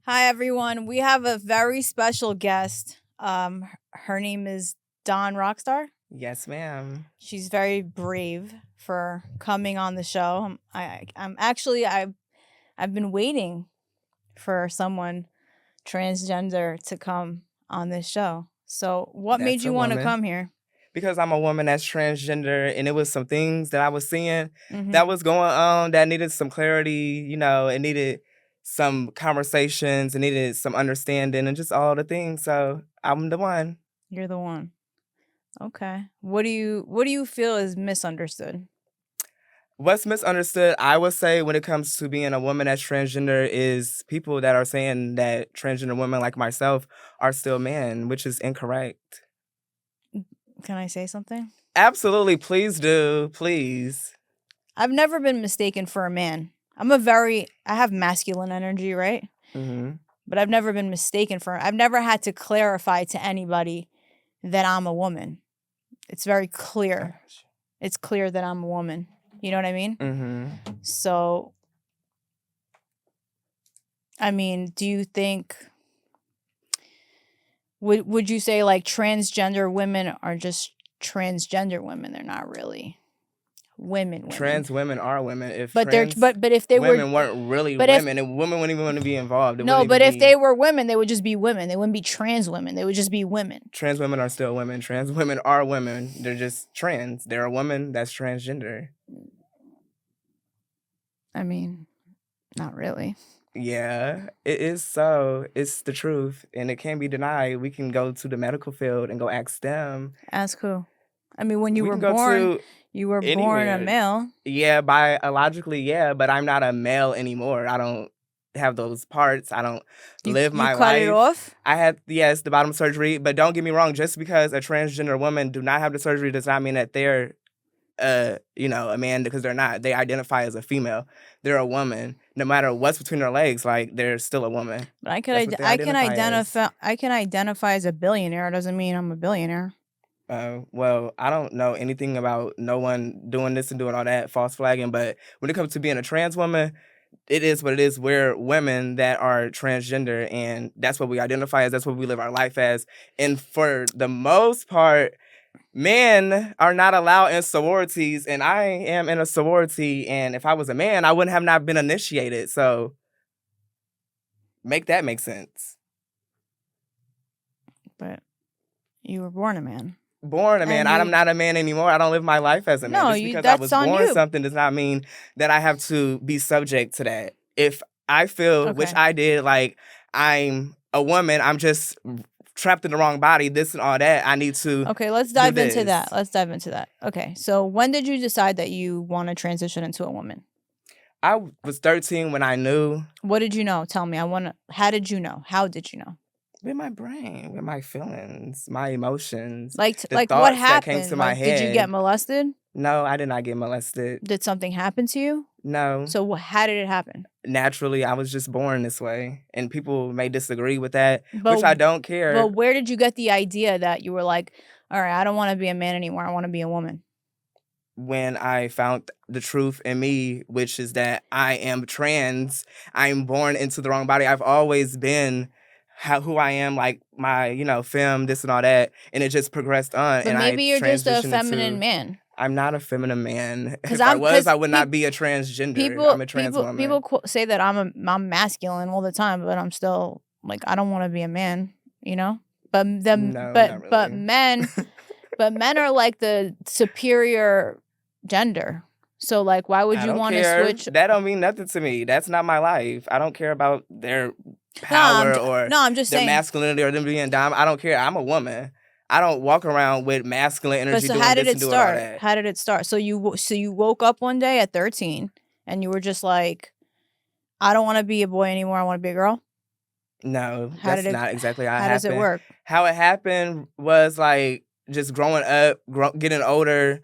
Hi, everyone. We have a very special guest. Her name is Dawn Rockstar. Yes, ma'am. She's very brave for coming on the show. I've been waiting for someone transgender to come on this show. So, what made That's you a want to woman. come here? Because I'm a woman that's transgender, and it was some things that I was seeing Mhm. that was going on that needed some clarity, it needed some conversations, it needed some understanding and just all the things. So I'm the one. You're the one. Okay. What do you feel is misunderstood? What's misunderstood, I would say, when it comes to being a woman that's transgender is people that are saying that transgender women like myself are still men, which is incorrect. Can I say something? Absolutely, please do, please. I've never been mistaken for a man. I have masculine energy, right? Mm-hmm. But I've never been mistaken for. I've never had to clarify to anybody that I'm a woman. It's very clear. It's clear that I'm a woman. You know what I mean? Mm-hmm. So, I mean, do you think, would you say like transgender women are just transgender women? They're not really women. Trans women are women. If But trans but if they women were, weren't really but if- women, and women wouldn't even want to be involved. no, but if they were women, they would just be women. They wouldn't be trans women. They would just be women. Trans women are still women. Trans women are women. They're just trans. They're a woman that's transgender. I mean, not really. Yeah, it is so. It's the truth, and it can't be denied. We can go to the medical field and go ask them. Ask who? I mean, when you We were can go born, to you were born a anywhere. male. Yeah, biologically, yeah, but I'm not a male anymore. I don't have those parts. I don't live my You cut life. it off? I had, yes, the bottom surgery, but don't get me wrong, just because a transgender woman do not have the surgery does not mean that they're a man, because they're not. They identify as a female. They're a woman. No matter what's between their legs, like, they're still a woman. But I can identify as a billionaire. It doesn't mean I'm a billionaire. Well, I don't know anything about no one doing this and doing all that false flagging, but when it comes to being a trans woman, it is what it is. We're women that are transgender, and that's what we identify as. That's what we live our life as. And for the most part, men are not allowed in sororities, and I am in a sorority, and if I was a man, I wouldn't have not been initiated. So make that make sense. But you were born a man. Born a man. I'm not a man anymore. I don't live my life as a man. No, Just because that's I was born you. something does not mean that I have to be subject to that. If I feel, which I did, like I'm a woman, I'm just trapped in the wrong body, this and all that, I need to. Okay, let's dive into that. Okay, so when did you decide that you want to transition into a woman? I was 13 when I knew. What did you know? Tell me. How did you know? How did you know? With my brain, with my feelings, my emotions. Like what happened? That came to my head. Did you get molested? No, I did not get molested. Did something happen to you? No. So how did it happen? Naturally, I was just born this way. And people may disagree with that, which I don't care. But where did you get the idea that you were like, all right, I don't want to be a man anymore. I want to be a woman? When I found the truth in me, which is that I am trans. I'm born into the wrong body. I've always been who I am, like my, femme, this and all that, and it just progressed on. But maybe you're just a feminine man. I'm not a feminine man. If I was, I would not be a transgender. I'm a trans woman. People say that I'm masculine all the time, but I'm still like, I don't want to be a man, But men, but men are like the superior gender. So like, why would you want to switch? That don't mean nothing to me. That's not my life. I don't care about their power I'm just their saying masculinity or them being dumb. I don't care. I'm a woman. I don't walk around with masculine energy. But so how did it start? How did it start? So you woke up one day at 13 and you were just like, I don't want to be a boy anymore. I want to be a girl. No, that's not exactly how it happened. How does it work? How it happened was like just growing up, getting older.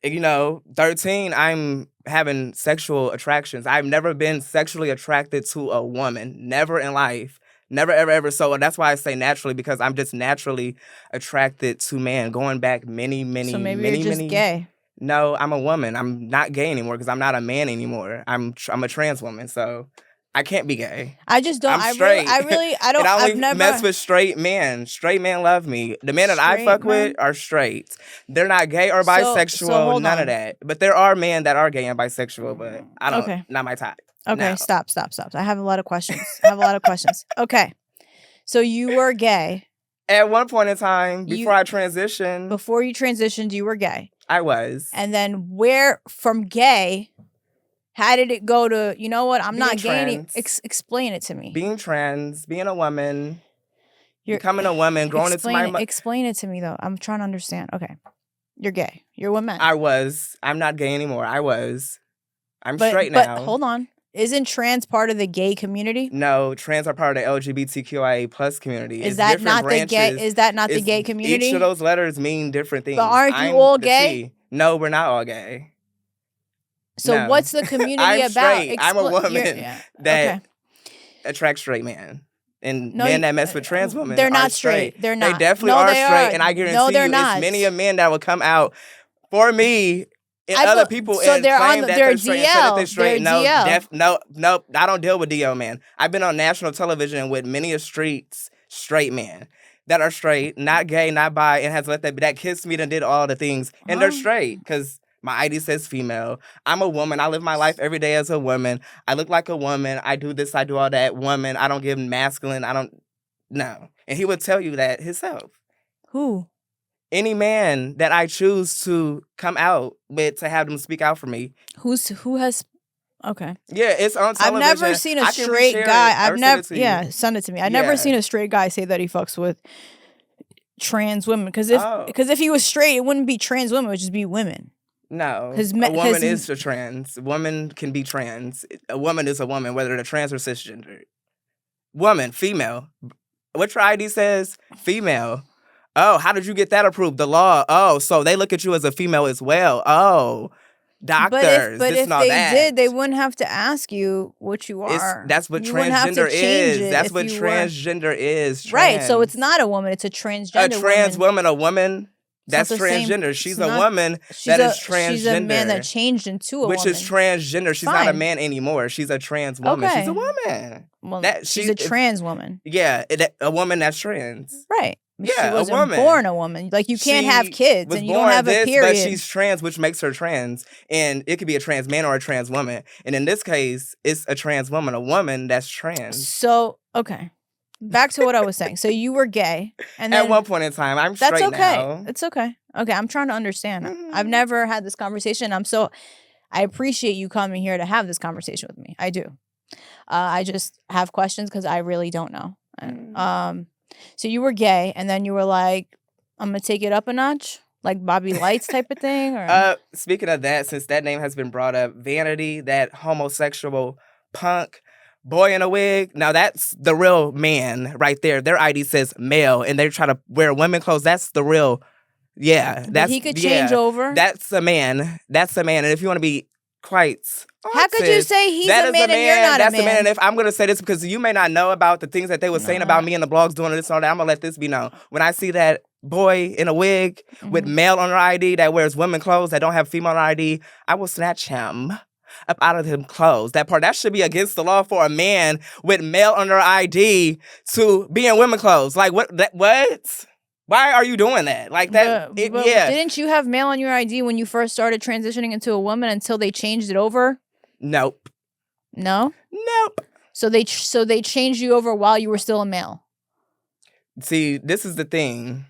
13, I'm having sexual attractions. I've never been sexually attracted to a woman. Never in life. Never, ever, ever. So that's why I say naturally, because I'm just naturally attracted to man, going back many, So maybe you're just gay. No, I'm a woman. I'm not gay anymore because I'm not a man anymore. I'm a trans woman. So I can't be gay. I just don't. I'm straight. I don't. And I only I've never mess with straight men. Straight men love me. The men that I fuck with are straight. They're not gay or bisexual. None of that. But there are men that are gay and bisexual. But I don't. Okay. Not my type. Okay. No. Stop. I have a lot of questions. Okay. So you were gay. At one point in time, before I transitioned. Before you transitioned, you were gay. I was. And then from gay, how did it go to, you know what, I'm not gay. Explain it to me. Being trans, being a woman, becoming a woman, growing into my... Explain it to me, though. I'm trying to understand. Okay. You're gay. You're a woman. I was. I'm not gay anymore. I was. I'm straight now. But hold on. Isn't trans part of the gay community? No, trans are part of the LGBTQIA plus community. Is that not the gay? Is that not the gay community? Each of those letters mean different things. But aren't you all gay? No, we're not all gay. So what's the community about? Straight. I'm a woman that attracts straight men. And men that mess with trans women, they're not straight. They're not. They definitely are straight. And I guarantee you, it's many of men that will come out for me. And other people so and they're claim on that they're they're straight, DL. That they're straight. They're No, I don't deal with DL, man. I've been on national television with many of streets straight men that are straight, not gay, not bi, and has let that kissed me and did all the things, and they're straight because my ID says female. I'm a woman. I live my life every day as a woman. I look like a woman. I do this. I do all that. Woman. I don't give masculine. No. And he would tell you that himself. Who? Any man that I choose to come out with to have them speak out for me. Who has? Okay. Yeah, it's on television. I've never seen a straight guy. Send it to me. I've never seen a straight guy say that he fucks with trans women. Because if he was straight, it wouldn't be trans women. It would just be women. No, a woman is a trans. Woman can be trans. A woman is a woman, whether they're trans or cisgender. Woman, female. What your ID says? Female. Oh, how did you get that approved? The law. Oh, so they look at you as a female as well. Oh, doctors. But if they did, they wouldn't have to ask you what you are. That's what transgender is. That's what transgender is. Right. So it's not a woman. It's a transgender. A trans woman. A woman. That's transgender. She's a woman that is transgender. She's a man that changed into a woman. Which is transgender. She's not a man anymore. She's a trans woman. Okay. She's a woman. Well, she's a trans woman. Yeah, a woman that's trans. Right. Yeah, she wasn't born a woman. Like, you can't have kids and you don't have a period. But she's trans, which makes her trans. And it could be a trans man or a trans woman. And in this case, it's a trans woman, a woman that's trans. So, okay. Back to what I was saying. So you were gay. And then, at one point in time, I'm straight now. That's okay. It's okay. Okay, I'm trying to understand. Mm-hmm. I've never had this conversation. I appreciate you coming here to have this conversation with me. I do. I just have questions because I really don't know. So you were gay, and then you were like, I'm going to take it up a notch? Like Bobby Lights type of thing? Or? Speaking of that, since that name has been brought up, Vanity, that homosexual punk boy in a wig, now that's the real man right there. Their ID says male, and they try to wear women clothes. That's the real, But he could change over? That's a man. That's a man. And if you want to be quite... How could you say he's a man and you're not a man? That's a man. And if I'm going to say this because you may not know about the things that they were saying about me in the blogs doing this and all that, I'm going to let this be known. When I see that boy in a wig with male on their ID that wears women clothes that don't have female on ID, I will snatch him up out of them clothes. That should be against the law for a man with male on their ID to be in women clothes. Like, what? Why are you doing that? Like that? But didn't you have male on your ID when you first started transitioning into a woman until they changed it over? Nope. No? Nope. So they changed you over while you were still a male. See, this is the thing.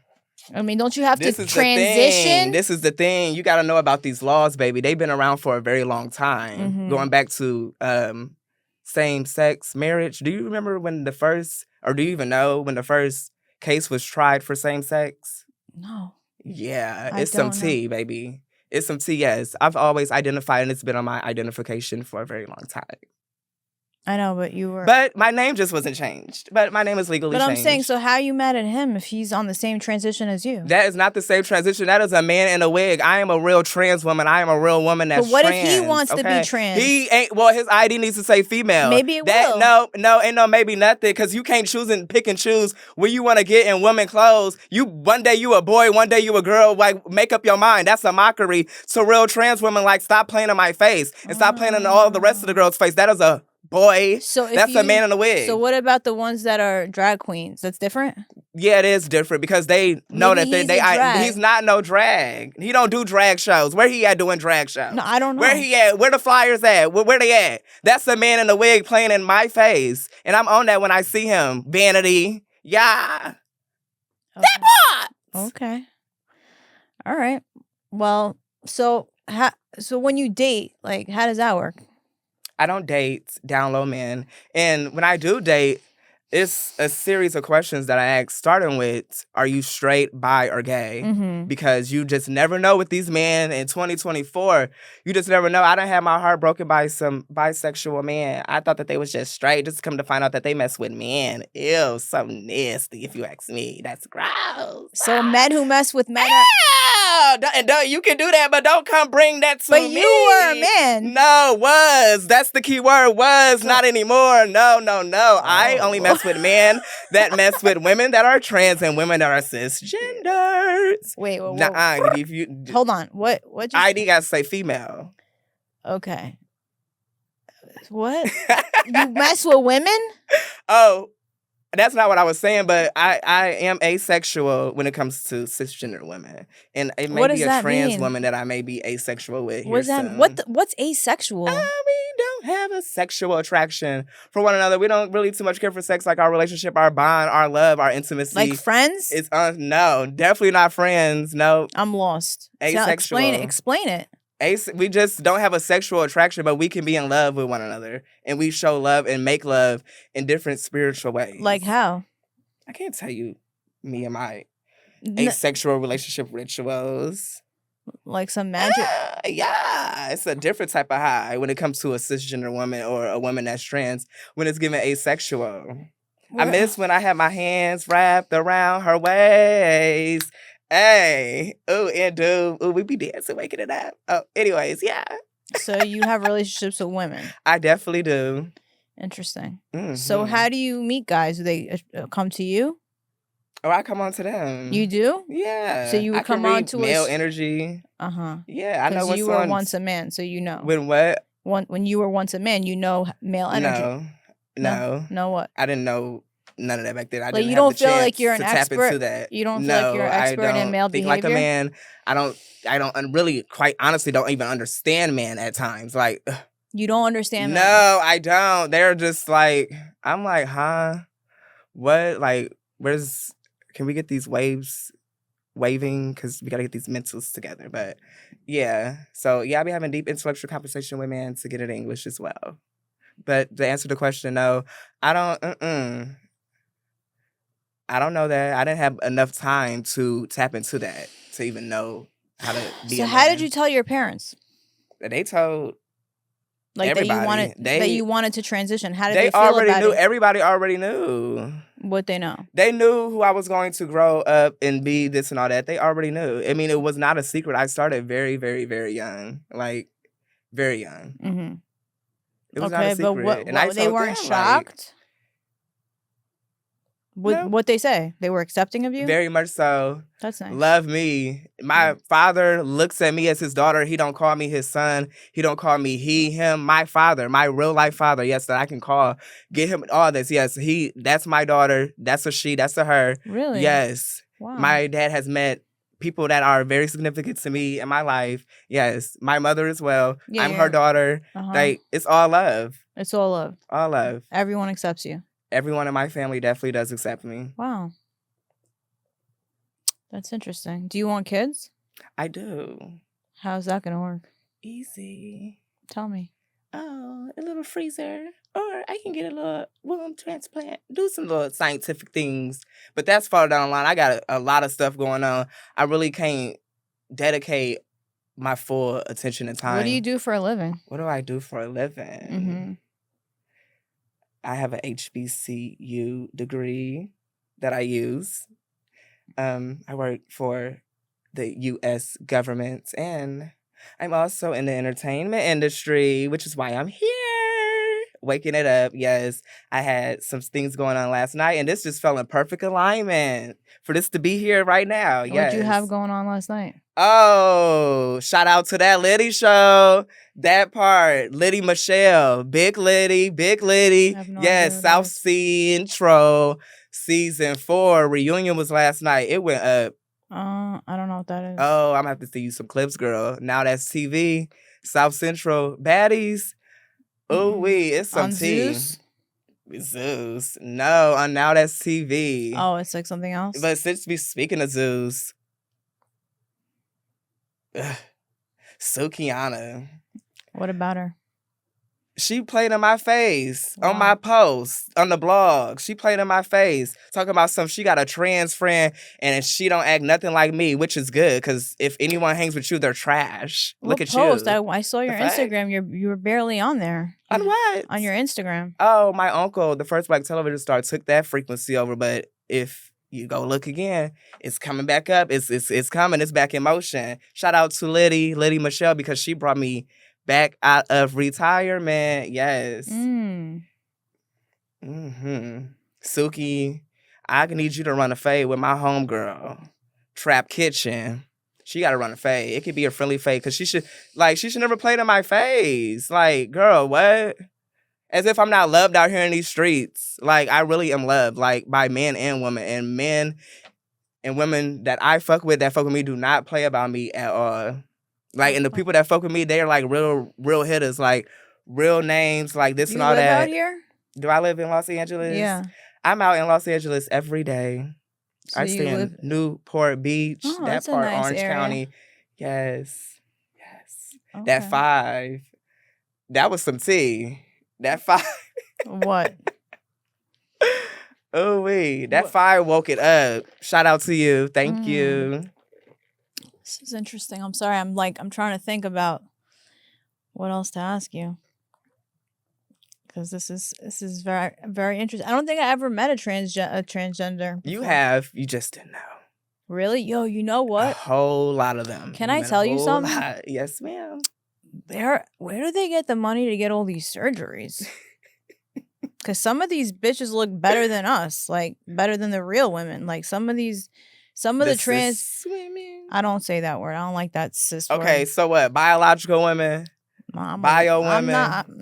I mean, don't you have to transition? This is the thing. You got to know about these laws, baby. They've been around for a very long time. Going back to same-sex marriage. Do you remember when do you even know when the first case was tried for same-sex? No. Yeah, it's some tea, baby. It's some tea, yes. I've always identified, and it's been on my identification for a very long time. I know, but you were... But my name just wasn't changed. But my name is legally changed. But I'm saying, so how are you mad at him if he's on the same transition as you? That is not the same transition. That is a man in a wig. I am a real trans woman. I am a real woman that's trans. But what if he wants to be trans? He ain't... Well, his ID needs to say female. Maybe it will. No, ain't no maybe nothing. Because you can't pick and choose where you want to get in women clothes. One day you a boy, one day you a girl. Like, make up your mind. That's a mockery to real trans women. Like, stop playing in my face. And stop playing in all the rest of the girls' face. That is a boy. So That's a man in a wig. So what about the ones that are drag queens? That's different? Yeah, it is different because they know that he's not no drag. He don't do drag shows. Where he at doing drag shows? No, I don't know. Where he at? Where the flyers at? Where they at? That's the man in the wig playing in my face. And I'm on that when I see him. Vanity. Yeah. Okay. That boy! Okay. All right. Well, so when you date, like, how does that work? I don't date down low men. And when I do date, it's a series of questions that I ask, starting with, are you straight, bi, or gay? Mm-hmm. Because you just never know with these men in 2024. You just never know. I done had my heart broken by some bisexual man. I thought that they was just straight, just come to find out that they mess with men. Ew, so nasty, if you ask me. That's gross. So men who mess with men you can do that, but don't come bring that to me. But you were a man. No, was. That's the key word, was. Not anymore. No. Oh. I only mess with men that mess with women that are trans and women that are cisgenders. Wait. If you hold on. What? ID got to say female. Okay. What? You mess with women? Oh. That's not what I was saying, but I am asexual when it comes to cisgender women. And it may be a trans woman that I may be asexual with. What's asexual? We don't have a sexual attraction for one another. We don't really too much care for sex, like our relationship, our bond, our love, our intimacy. Like friends? It's no, definitely not friends. No. I'm lost. Asexual. Explain it. We just don't have a sexual attraction, but we can be in love with one another. And we show love and make love in different spiritual ways. Like how? I can't tell you me and my asexual relationship rituals. Like some magic? Yeah. It's a different type of high when it comes to a cisgender woman or a woman that's trans when it's given asexual. I miss when I had my hands wrapped around her waist. Hey, ooh, and dude, ooh, we be dancing, waking it up. Oh, anyways, yeah. So you have relationships with women? I definitely do. Interesting. Mm-hmm. So how do you meet guys? Do they come to you? Oh, I come on to them. You do? Yeah. So you would come on to male energy. Yeah, I know. Because you were once a man, so you know. When what? When you were once a man, you know male energy. No. No what? I didn't know none of that back then. I like didn't you have don't the feel like you're an to tap expert. into that. You don't feel like you're an expert in male behavior. Like a man. I don't really, quite honestly, don't even understand men at times. Like, you don't understand. No, I don't. They're just like, I'm like, huh? What? Like, can we get these waves waving? Because we got to get these mentals together. But yeah. So yeah, I be having deep intellectual conversation with men to get it English as well. But to answer the question, no, I don't know that. I didn't have enough time to tap into that to even know how to be. So how did you tell your parents? They told like everybody. that you wanted to transition. How did they feel already about knew. it? Everybody already knew. What they know? They knew who I was going to grow up and be, this and all that. They already knew. I mean, it was not a secret. I started very, very, very young. Like, very young. Mm-hmm. It was not a secret. But they weren't shocked? What they say? They were accepting of you? Very much so. That's nice. Love me. My father looks at me as his daughter. He don't call me his son. He don't call me he, him. My father, my real life father, yes, that I can call. Get him all this. Yes, that's my daughter. That's a she. That's a her. Really? Yes. Wow. My dad has met people that are very significant to me in my life. Yes. My mother as well. Yeah, I'm her daughter. Like, it's all love. It's all love. All love. Everyone accepts you. Everyone in my family definitely does accept me. Wow. That's interesting. Do you want kids? I do. How's that going to work? Easy. Tell me. Oh, a little freezer. Or I can get a little womb transplant. Do some little scientific things. But that's far down the line. I got a lot of stuff going on. I really can't dedicate my full attention and time. What do you do for a living? What do I do for a living? Mm-hmm. I have an HBCU degree that I use. I work for the U.S. government, and I'm also in the entertainment industry, which is why I'm here, waking it up. Yes, I had some things going on last night, and this just fell in perfect alignment for this to be here right now. Yes. What did you have going on last night? Oh, shout out to that Liddy show. That part. Liddy Michelle. Big Liddy. No Yes, South Central season 4 reunion was last night. It went up. I don't know what that is. Oh, I'm gonna have to see you some clips, girl. Now that's TV. South Central baddies. Oh, it's some on tea. Zeus. No, on Now That's TV. Oh, it's like something else? But since we speaking of Zeus, Sukiana. What about her? She played in my face on my post, on the blog. She played in my face, talking about she got a trans friend and she don't act nothing like me, which is good, because if anyone hangs with you, they're trash. Look at post? you. I saw your Instagram. You were barely on there. On what? On your Instagram. Oh, my uncle, the first black television star, took that frequency over, but if you go look again, it's coming back up. It's coming. It's back in motion. Shout out to Liddy Michelle, because she brought me back out of retirement. Yes. Suki, I need you to run a fade with my homegirl, Trap Kitchen. She got to run a fade. It could be a friendly fade, because she should never play in my face. Like, girl, what? As if I'm not loved out here in these streets. Like, I really am loved, like, by men and women. And men and women that I fuck with, that fuck with me, do not play about me at all. Like, and the people that fuck with me, they are like real hitters, like real names, like this and all that. You live out here? Do I live in Los Angeles? Yeah. I'm out in Los Angeles every day. So I stay in Newport Beach, that part, nice Orange area. County. Yes. Okay. That 5. That was some tea. That 5. What? Oh, that 5 woke it up. Shout out to you. Thank you. This is interesting. I'm sorry. I'm trying to think about what else to ask you, because this is very, very interesting. I don't think I ever met a transgender before. You have. You just didn't know. Really? Yo, you know what? A whole lot of them. Can I tell you something? Yes, ma'am. Where do they get the money to get all these surgeries? Because some of these bitches look better than us, like better than the real women. Like some of the trans women. I don't say that word. I don't like that cis word. Okay, so what? Biological women? Bio women?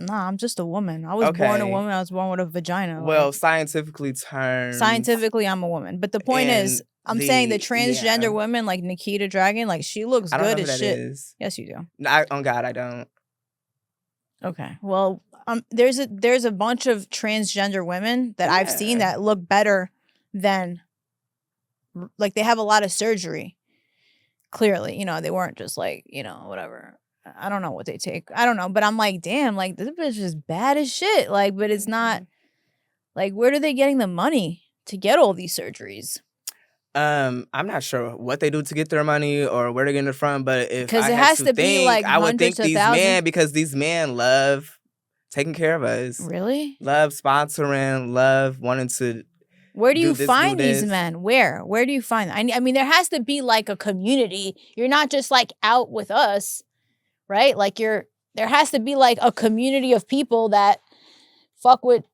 I'm just a woman. I was born a woman. I was born with a vagina. Well, scientifically termed. Scientifically, I'm a woman. But the point is, I'm saying the transgender women, like Nikita Dragon, like she looks good as shit. Is. Yes, you do. On God, I don't. Okay. Well, there's a bunch of transgender women that I've seen that look better than, like, they have a lot of surgery. Clearly, they weren't just like, whatever. I don't know what they take. I don't know, but I'm like, damn, like this bitch is bad as shit. Like, but it's not. Like, where are they getting the money to get all these surgeries? I'm not sure what they do to get their money or where they're getting it from, but because it has to be like I would think these thousands. men, because these men love taking care of us. Really? Love sponsoring, love wanting to. Where do you find these men? Where do you find them? I mean, there has to be like a community. You're not just like out with us, right? Like there has to be like a community of people that fuck with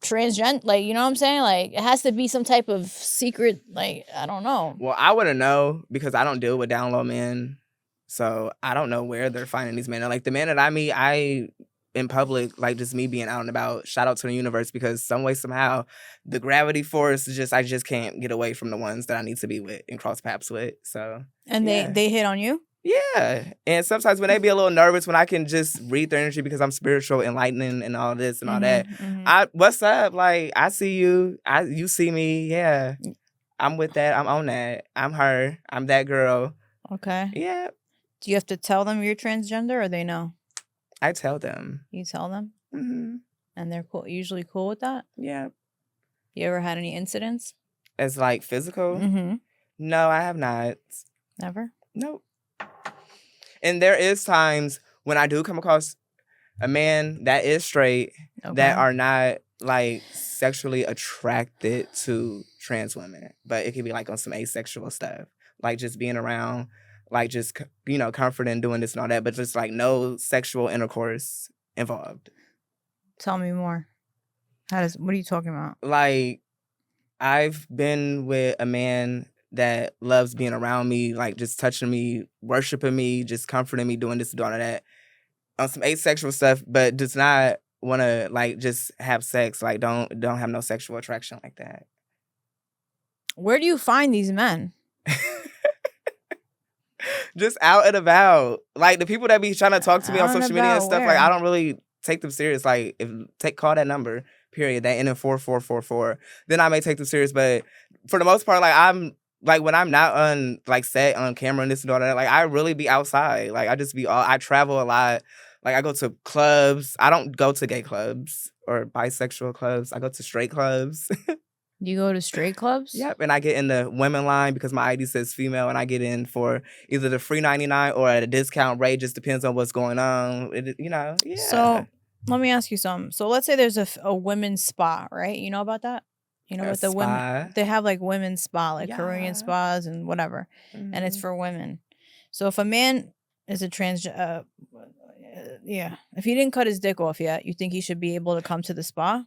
transgender, like, you know what I'm saying? Like, it has to be some type of secret, like, I don't know. Well, I wouldn't know, because I don't deal with down low men, so I don't know where they're finding these men. And like the men that I meet, in public, like just me being out and about, shout out to the universe, because some way, somehow, the gravity force is I just can't get away from the ones that I need to be with and cross paths with. So. And they hit on you? Yeah. And sometimes when they be a little nervous, when I can just read their energy because I'm spiritual, enlightening, and all this and all that. What's up? Like, I see you. You see me. Yeah. I'm with that. I'm on that. I'm her. I'm that girl. Okay. Yeah. Do you have to tell them you're transgender, or they know? I tell them. You tell them? Mm-hmm. And they're usually cool with that? Yeah. You ever had any incidents? As like physical? Mm-hmm. No, I have not. Never? Nope. And there is times when I do come across a man that is straight that are not like sexually attracted to trans women, but it could be like on some asexual stuff, like just being around, like just comforting, doing this and all that, but just like no sexual intercourse involved. Tell me more. What are you talking about? Like, I've been with a man that loves being around me, like just touching me, worshiping me, just comforting me, doing this, doing that, on some asexual stuff, but does not want to like just have sex. Like don't have no sexual attraction like that. Where do you find these men? Just out and about. Like the people that be trying to talk to me on social media and stuff, like I don't really take them serious. Like call that number, period, that end in 4444. Then I may take them serious, but for the most part, like I'm like when I'm not on like set on camera and this and all that, like I really be outside. Like I travel a lot. Like I go to clubs. I don't go to gay clubs or bisexual clubs. I go to straight clubs. You go to straight clubs? Yep, and I get in the women line because my ID says female, and I get in for either the free 99 or at a discount rate. Just depends on what's going on. Yeah. So let me ask you something. So let's say there's a women's spa, right? You know about that? You know what the women, they have like women's spa, like Korean spas and whatever, and it's for women. So if a man is a if he didn't cut his dick off yet, you think he should be able to come to the spa?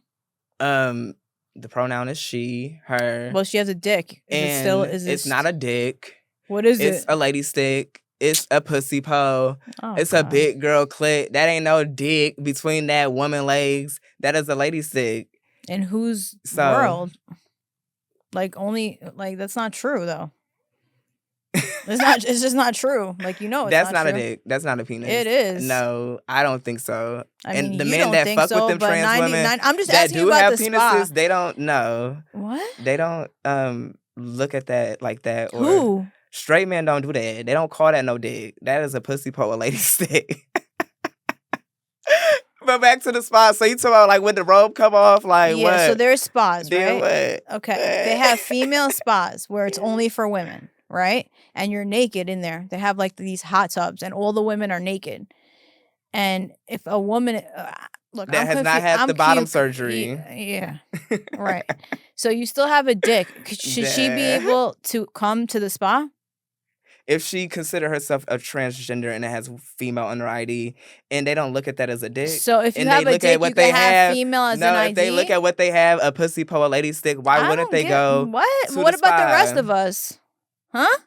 The pronoun is she, her. Well, she has a dick. It's not a dick. What is it? It's a lady stick. It's a pussy pole. Oh, it's a big girl clit. That ain't no dick between that woman legs. That is a lady stick. In whose world? Like that's not true though. It's just not true. Like that's not a dick. That's not a penis. It is. No, I don't think so. I mean, and the men that fuck with them trans women I'm just that asking do you about have the penises, spa. they don't know. What? They don't look at that like that. Or who? Straight men don't do that. They don't call that no dick. That is a pussy pole, a lady stick. But back to the spa. So you talk about like when the robe come off, like what? Yeah, so there's spas, then right? What? Okay. They have female spas where it's only for women, right? And you're naked in there. They have like these hot tubs and all the women are naked. And if a woman look, that has not had the bottom surgery. Yeah. Right. So you still have a dick. Should she be able to come to the spa? If she consider herself a transgender and it has female on her ID, and they don't look at that as a dick. So if you have a dick, you can have female as an ID? If they look at what they have, a pussy pole, a lady stick, why wouldn't they go what? to What the about spa? the rest of us? Huh?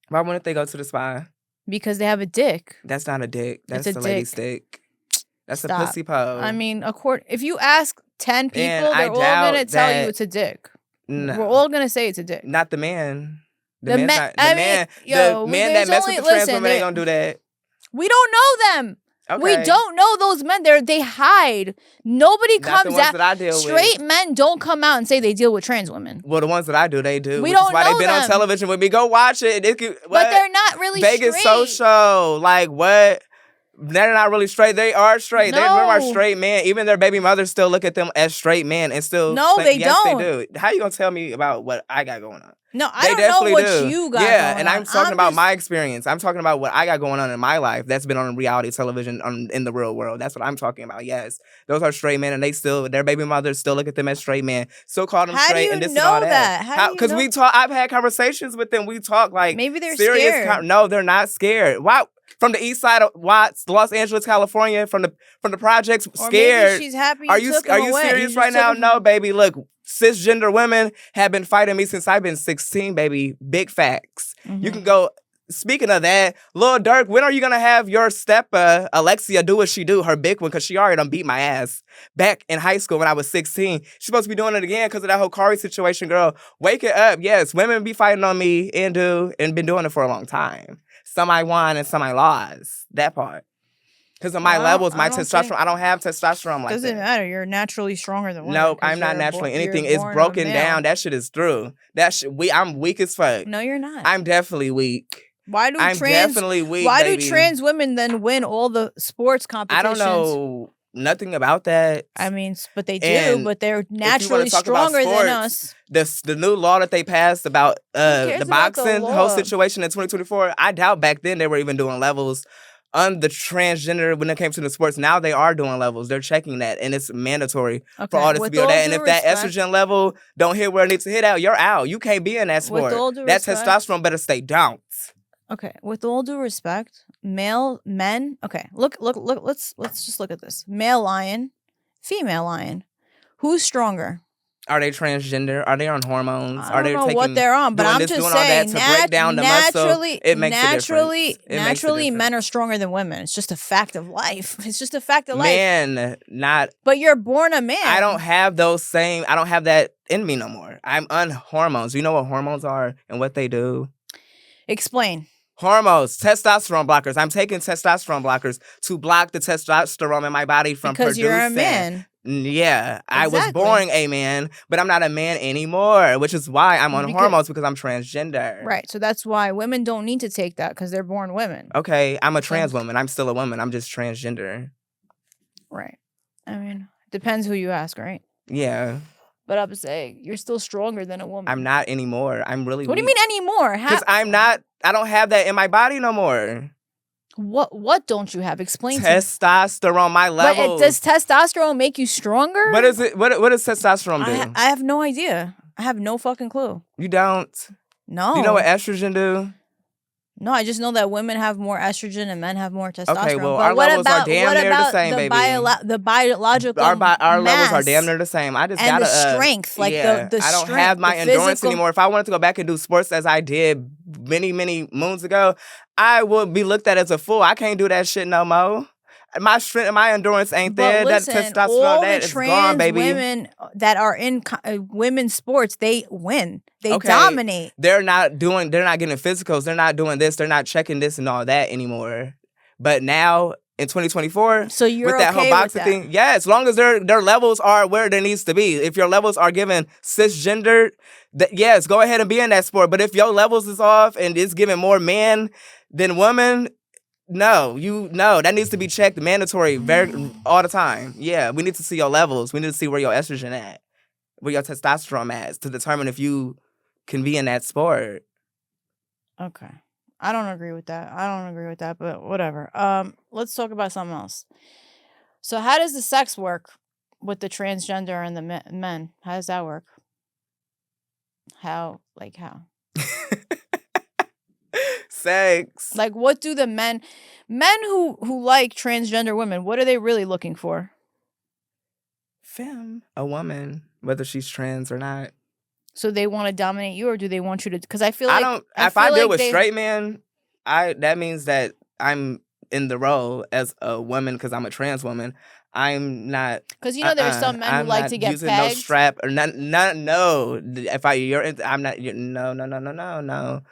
Why wouldn't they go to the spa? Because they have a dick. That's not a dick. That's a lady stick. That's Stop. a pussy pole. I mean, if you ask 10 people, they're all going to tell you it's a dick. No. We're all going to say it's a dick. Not the man. The man that mess with the trans women ain't gonna do that. We don't know them. Okay. We don't know those men. They hide. Nobody comes out. That I deal Straight with. Men don't come out and say they deal with trans women. Well, the ones that I do, they do. We don't know they've been on television with me. Go watch it. But they're not really Vegas straight. Social. Like what? They're not really straight. They are straight. No. They are straight men. Even their baby mothers still look at them as straight men and still. No, they don't. They do. How you gonna tell me about what I got going on? No, I don't know what you got going on. Yeah, and I'm talking about my experience. I'm talking about what I got going on in my life that's been on reality television in the real world. That's what I'm talking about. Yes, those are straight men, and their baby mothers still look at them as straight men. Still call them straight, and this and all that. How do you know? Because we talk. I've had conversations with them. We talk like maybe they're serious. Scared. No, they're not scared. Why? From the east side of Watts, Los Angeles, California, from the projects, or scared. Maybe she's happy. Are you serious right now? No, baby. Look, cisgender women have been fighting me since I've been 16, baby. Big facts. Mm-hmm. You can go. Speaking of that, Lil Durk, when are you gonna have your stepper Alexia do what she do, her big one, because she already done beat my ass back in high school when I was 16. She's supposed to be doing it again because of that whole Kari situation, girl. Wake it up. Yes, women be fighting on me and been doing it for a long time. Some I won and some I lost. That part. Because of my levels, my testosterone. I don't have testosterone like that. Doesn't matter. You're naturally stronger than women. No, I'm not naturally anything. It's broken down. That shit is through. I'm weak as fuck. No, you're not. I'm definitely weak. Why do definitely weak, Why baby. do trans women then win all the sports competitions? I don't know nothing about that. I mean, but they do. But they're naturally stronger than us. The new law that they passed about the boxing whole situation in 2024, I doubt back then they were even doing levels on the transgender when it came to the sports. Now they are doing levels. They're checking that, and it's mandatory for all this to be on that. And if that estrogen level don't hit where it needs to hit out, you're out. You can't be in that sport. That testosterone better stay down. Okay, with all due respect, men. Okay, look. Let's just look at this. Male lion, female lion. Who's stronger? Are they transgender? Are they on hormones? I don't know what they're on, but I'm just saying, to break down the muscle, it makes a difference. Naturally, men are stronger than women. It's just a fact of life. It's just a fact of life. Man, not. But you're born a man. I don't have that in me no more. I'm on hormones. You know what hormones are and what they do? Explain. Hormones, testosterone blockers. I'm taking testosterone blockers to block the testosterone in my body from producing. Because you're a man. Yeah, exactly. I was born a man, but I'm not a man anymore, which is why I'm on hormones because I'm transgender. Right, so that's why women don't need to take that because they're born women. Okay, I'm a trans woman. I'm still a woman. I'm just transgender. Right. I mean, depends who you ask, right? Yeah. But I'm saying, you're still stronger than a woman. I'm not anymore. I'm really What do you mean anymore? Because I don't have that in my body no more. What don't you have? Explain testosterone, my levels. But does testosterone make you stronger? What is it? What does testosterone do? I have no idea. I have no fucking clue. You don't? No. Do you know what estrogen do? No, I just know that women have more estrogen and men have more testosterone. Okay, well, our levels are damn near the same, baby. The biological our mass levels are damn near the same. I just gotta the strength, like the I don't strength, have my endurance anymore. If I wanted to go back and do sports as I did many moons ago, I would be looked at as a fool. I can't do that shit no more. My strength and my endurance ain't there. Listen, that testosterone, that is gone, baby. Women that are in women's sports, they win. They dominate. They're not getting physicals. They're not doing this. They're not checking this and all that anymore. But now in 2024, so you're with that whole boxing thing, yeah, as long as their levels are where there needs to be. If your levels are given cisgender, yes, go ahead and be in that sport. But if your levels is off and it's giving more men than women, no, that needs to be checked mandatory all the time. Yeah, we need to see your levels. We need to see where your estrogen at, where your testosterone at, to determine if you can be in that sport. Okay. I don't agree with that, but whatever. Let's talk about something else. So how does the sex work with the transgender and the men? How does that work? How? Sex. Like, what do the men who like transgender women, what are they really looking for? Femme. A woman, whether she's trans or not. So they want to dominate you, or do they want you to? Because I feel like if I deal with straight men, that means that I'm in the role as a woman because I'm a trans woman. I'm not, because there's some men who like to get using pegged. No strap or no. If I'm not. No.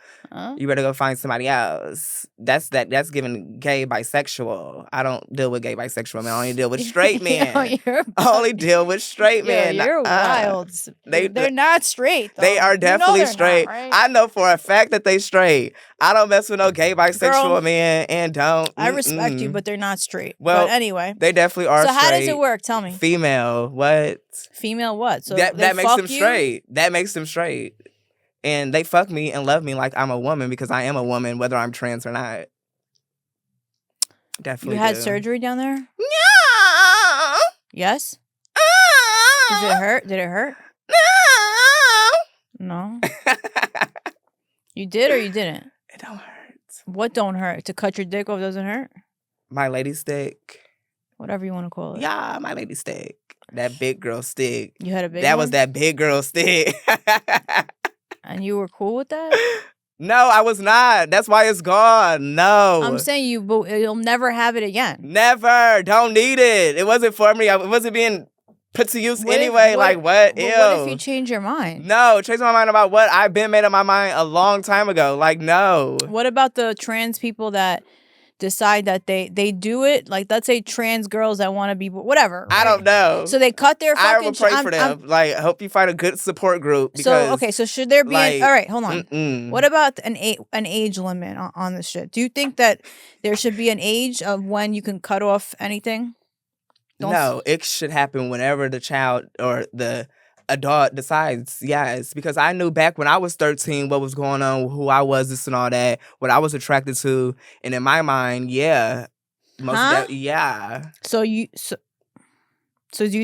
You better go find somebody else. That's giving gay bisexual. I don't deal with gay bisexual men. I only deal with straight men. I only deal with straight men. You're wild. They're not straight, though. They are definitely straight. Not, right? I know for a fact that they straight. I don't mess with no gay bisexual men and don't. I respect you, but they're not straight. Well, but anyway. They definitely are so straight. How does it work? Tell me. Female. What? Female what? So that makes them straight. That makes them straight. And they fuck me and love me like I'm a woman because I am a woman, whether I'm trans or not. Definitely. You had surgery down there? No. Yes? Does it hurt? Did it hurt? No. You did or you didn't? It don't hurt. What don't hurt? To cut your dick off doesn't hurt? My lady stick. Whatever you want to call it. Yeah, my lady stick. That big girl stick. You had a big That one? was that big girl stick. And you were cool with that? No, I was not. That's why it's gone. No. I'm saying you'll never have it again. Never. Don't need it. It wasn't for me. It wasn't being put to use anyway. What? Ew. What if you change your mind? No, change my mind about what? I've been made up my mind a long time ago. Like, no. What about the trans people that decide that they do it? Like, let's say trans girls that want to be whatever. Right? I don't know. So they cut their fucking... I will pray for them. I hope you find a good support group. Because, so should there be... all right, hold on. What about an age limit on this shit? Do you think that there should be an age of when you can cut off anything? No, it should happen whenever the child or the adult decides, yes. Because I knew back when I was 13 what was going on, who I was, this and all that, what I was attracted to. And in my mind, yeah. Yeah. So do you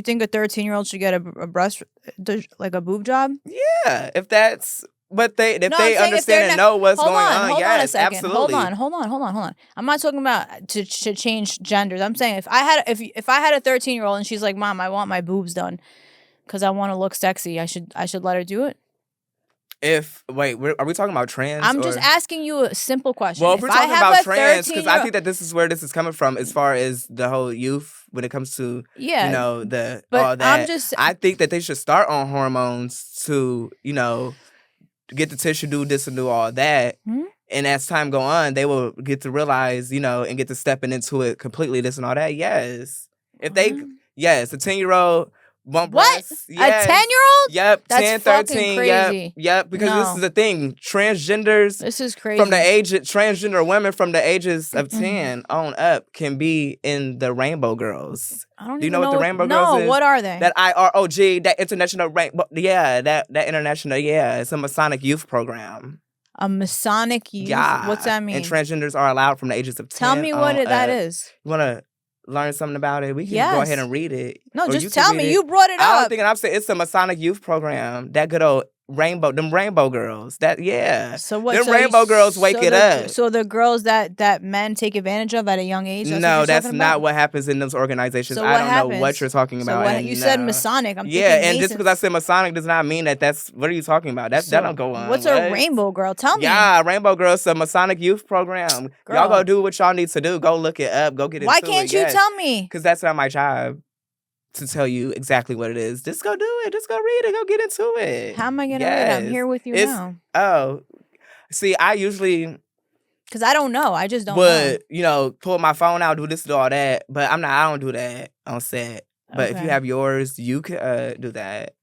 think a 13-year-old should get a breast, like a boob job? Yeah. If that's what they understand and know what's going on, yes, absolutely. Hold on. I'm not talking about to change genders. I'm saying if I had a 13-year-old and she's like, Mom, I want my boobs done. because I want to look sexy. I should let her do it. Are we talking about trans? I'm just asking you a simple question. Well, if we're talking about trans, because I think that this is where this is coming from, as far as the whole youth when it comes to all that. I think that they should start on hormones to get the tissue, do this and do all that. Mm-hmm. And as time go on, they will get to realize, and get to stepping into it completely, this and all that. Yes. If they, yes, a 10-year-old won't breasts. Yes. A 10-year-old? Yep. That's 10, 13. crazy. Yep. Because this is the thing. Transgenders. This is crazy. Transgender women from the ages of 10 on up can be in the Rainbow Girls. Do you know what the Rainbow Girls is? No, what are they? That IROG, that international rainbow. Yeah, that international. Yeah, it's a Masonic youth program. A Masonic youth? Yeah. What's that mean? And transgenders are allowed from the ages of 10. Tell me what that is. You want to learn something about it? We can go ahead and read it. No, just tell me. You brought it up. I'm thinking, I'm saying it's a Masonic youth program. That good old them Rainbow Girls. So what? Them Rainbow Girls wake it up. So the girls that men take advantage of at a young age? No, that's not what happens in those organizations. So I don't know what you're talking about. You said Masonic. I'm thinking and just because I said Masonic does not mean that's what are you talking about? That don't go on. What's a Rainbow Girl? Tell me. Yeah, Rainbow Girls, a Masonic youth program. Girl. Y'all go do what y'all need to do. Go look it up. Go get it. Why can't you tell me? Because that's not my job to tell you exactly what it is. Just go do it. Just go read it. Go get into it. How am I going to read it? I'm here with you now. Oh. See, I usually... Because I don't know. I just don't know. Pull my phone out, do this, do all that. But I don't do that on set. But if you have yours, you can do that.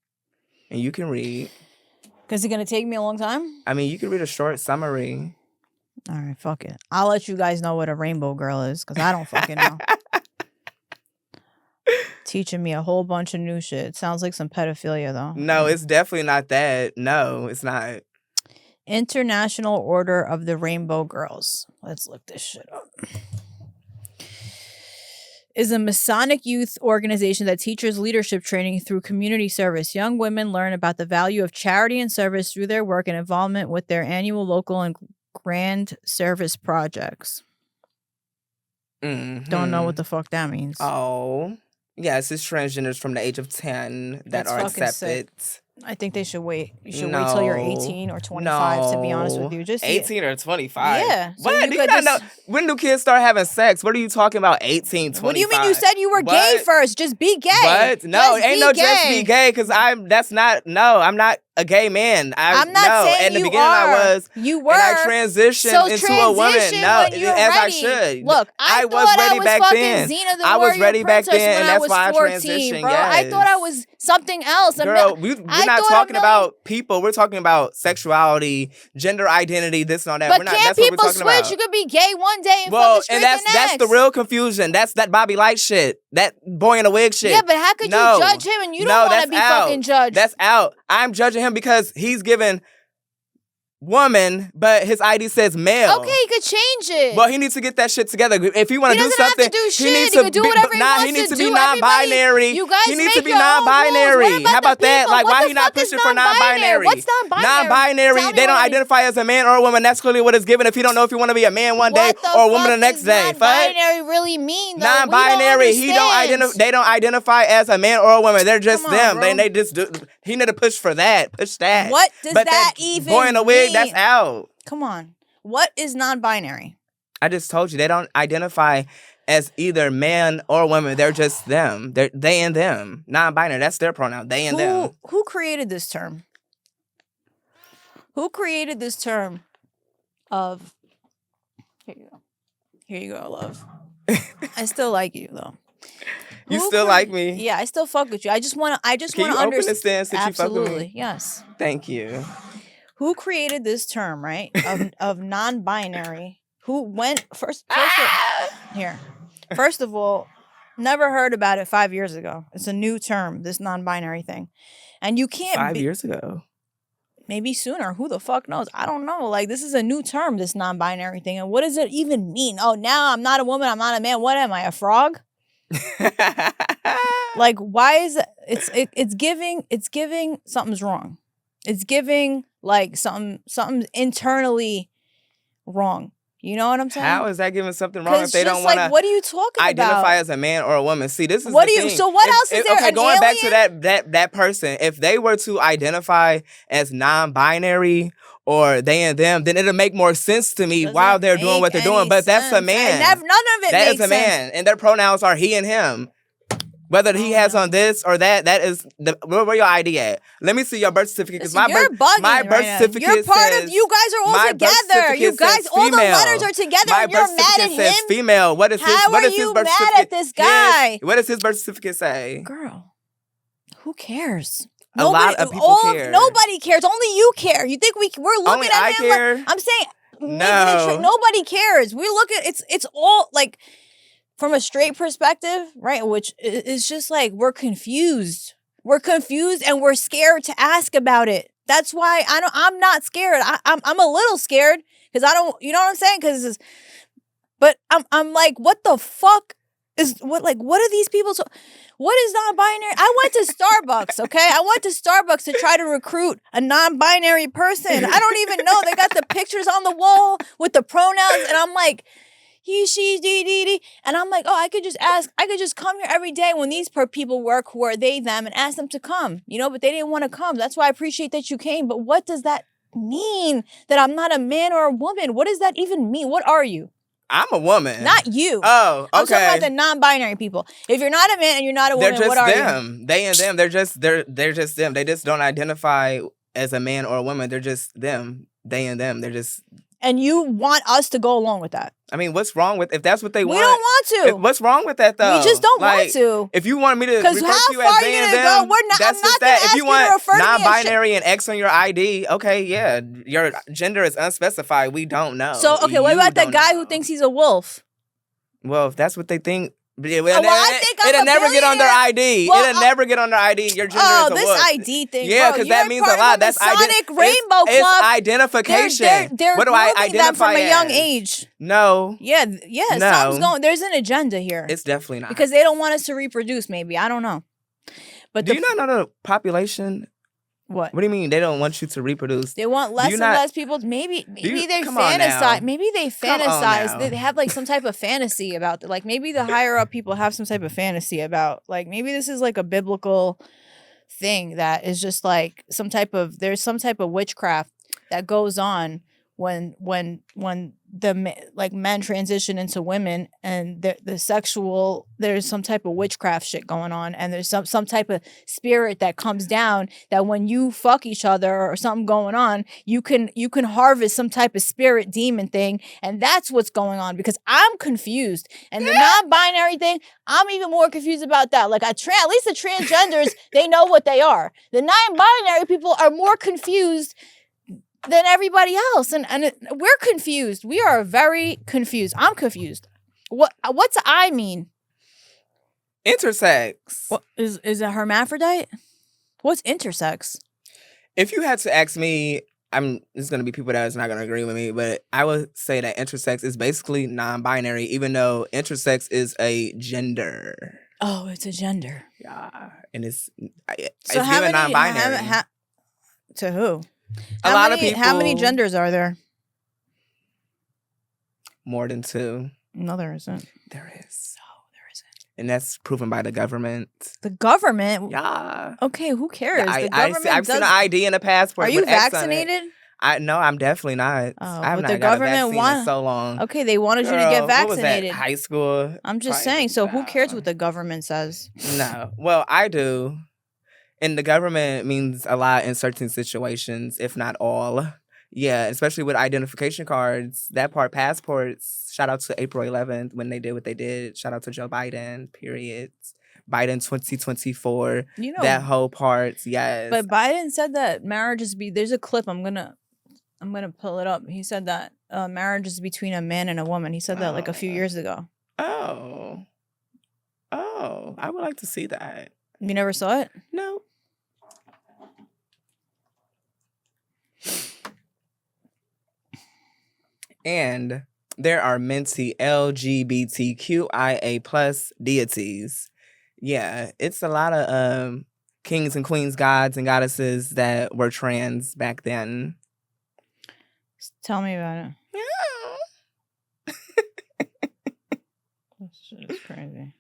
And you can read. Because it's going to take me a long time? I mean, you can read a short summary. All right, fuck it. I'll let you guys know what a Rainbow Girl is. Because I don't fucking know. Teaching me a whole bunch of new shit. It sounds like some pedophilia, though. No, it's definitely not that. No, it's not. International Order of the Rainbow Girls. Let's look this shit up. Is a Masonic youth organization that teaches leadership training through community service. Young women learn about the value of charity and service through their work and involvement with their annual local and grand service projects. Mm-hmm. Don't know what the fuck that means. Oh. Yes, it's transgenders from the age of 10 that are accepted. Sick. I think they should wait. You should wait till you're 18 or 25, to be honest with you. Just 18 or 25? Yeah. So what? Do you not know? When do kids start having sex? What are you talking about, 18, 25? What do you mean? You said you were gay first. Just be gay. What? No, ain't no just be gay, because I'm not a gay man. I'm not saying in the you beginning are. I was. You were. And I transitioned into a woman. No, as I should. Look, I was ready back then. I was ready back then, and that's why I transitioned. Bro. Yes. I thought I was something else. Girl, we're not talking about people. We're talking about sexuality, gender identity, this and all that. But can't people switch? You could be gay one day and fucking straight the next. That's the real confusion. That's that Bobby Light shit. That boy in a wig shit. Yeah, but how could you judge him and you don't want to be fucking judged? That's out. I'm judging him because he's given woman, but his ID says male. Okay, he could change it. Well, he needs to get that shit together. If he want to do something, he needs to do whatever he needs to be non-binary. You guys he needs to be non-binary. How about that? Like, why he not pushing for non-binary? What's non-binary? Non-binary, they don't identify as a man or a woman. That's clearly what it's given. If you don't know if you want to be a man one day or a woman the next day. Non-binary really mean though? Non-binary. They don't identify as a man or a woman. They're just them. They just do. He need to push for that. Push that. What does that even mean? Boy in a wig, that's out. Come on. What is non-binary? I just told you. They don't identify as either man or woman. They're just them. They're they and them. Non-binary. That's their pronoun. They and them. Who created this term? Who created this term of... Here you go. Here you go, love. I still like you, though. You still like me? Yeah, I still fuck with you. I just want to understand. Can you open the stance that you fuck with me? Absolutely, yes. Thank you. Who created this term, right? Of non-binary? Who went first here? First of all, never heard about it 5 years ago. It's a new term, this non-binary thing. And you can't 5 years ago. Maybe sooner. Who the fuck knows? I don't know. Like, this is a new term, this non-binary thing. And what does it even mean? Oh, now I'm not a woman, I'm not a man. What am I, a frog? Like, why is it? It's giving something's wrong. It's giving like something internally wrong. You know what I'm saying? How is that giving something wrong if they don't want to what are you talking identify about? as a man or a woman? See, this is what the do you thing. So what else is there? Okay, going back alien? to that person, if they were to identify as non-binary or they and them, then it'll make more sense to me while they're doing what they're doing. But that's a man. None of it that makes is a man, sense. And their pronouns are he and him. Whether he has on this or that is where your ID at? Let me see your birth certificate because my birth certificate you're part says, of. You guys are all together. You guys, all the letters are together. My and birth you're mad at certificate says him. female. What is his? How what are is you his birth mad certificate? at this guy? What does his birth certificate say? Girl, who cares? A lot of people care. Nobody cares. Only you care. You think we're looking Only at I him? care? Like, I'm saying, no. Nobody cares. We look at it's all like. From a straight perspective, right, which is just like we're confused. We're confused and we're scared to ask about it. That's why I'm not scared. I'm a little scared because I don't, you know what I'm saying? But I'm like, what the fuck is what are these people? What is non-binary? I went to Starbucks, okay? I went to Starbucks to try to recruit a non-binary person. I don't even know. They got the pictures on the wall with the pronouns, and I'm like, he, she, d. And I'm like, I could just come here every day when these people work who are they, them, and ask them to come, but they didn't want to come. That's why I appreciate that you came. But what does that mean that I'm not a man or a woman? What does that even mean? What are you? I'm a woman. Not you. Oh, okay. I'm talking about the non-binary people. If you're not a man and you're not a woman, what are you? They and them. They're just them. They just don't identify as a man or a woman. They're just them. They and them. They're just... And you want us to go along with that? I mean, what's wrong with if that's what they want? We don't want to. What's wrong with that though? We just don't want to. If you want me to refer to you as they and them, that's just that. If you want non-binary and X on your ID, okay, yeah, your gender is unspecified. We don't know. So okay, what about that guy who thinks he's a wolf? Well, if that's what they think. It'll never get on their ID. It'll never get on their ID. Your gender is a wolf. ID thing. Yeah, because that means a lot. That's Rainbow Club. It's identification. They're what do I identify them from a young age? No. Yeah. Something's going. There's an agenda here. It's definitely not because they don't want us to reproduce. Maybe I don't know. But do you not know the population? What do you mean they don't want you to reproduce? They want less and less people. Maybe they fantasize. Maybe they fantasize. They have like some type of fantasy about like maybe the higher up people have some type of fantasy about like maybe this is like a biblical thing that is just like there's some type of witchcraft that goes on when the like men transition into women and the sexual, there's some type of witchcraft shit going on, and there's some type of spirit that comes down that when you fuck each other or something going on, you can harvest some type of spirit demon thing, and that's what's going on because I'm confused. And the non-binary thing, I'm even more confused about that. Like at least the transgenders, they know what they are. The non-binary people are more confused than everybody else, and we're confused. We are very confused. I'm confused. What's I mean? Intersex. What is a hermaphrodite? What's intersex? If you had to ask me, there's gonna be people that's not gonna agree with me, but I would say that intersex is basically non-binary, even though intersex is a gender. Oh, it's a gender. Yeah, and it's given non-binary. To who? A lot of people. How many genders are there? More than 2. No, there isn't. There is. No, there isn't. And that's proven by the government. The government? Yeah. Okay, who cares? I've seen an ID and a passport. Are you vaccinated? No, I'm definitely not. I have not got a vaccine in so long. Okay, they wanted you to get vaccinated. What was that? High school? I'm just saying. So who cares what the government says? No. Well, I do. And the government means a lot in certain situations, if not all. Yeah, especially with identification cards. That part, passports. Shout out to April 11th when they did what they did. Shout out to Joe Biden, period. Biden 2024. That whole part, yes. But Biden said that marriage is there's a clip, I'm gonna pull it up. He said that marriage is between a man and a woman. He said that like a few years ago. Oh, I would like to see that. You never saw it? No. And there are minty LGBTQIA+ deities. Yeah, it's a lot of kings and queens, gods and goddesses that were trans back then. Tell me about it. Yeah. Shit is crazy.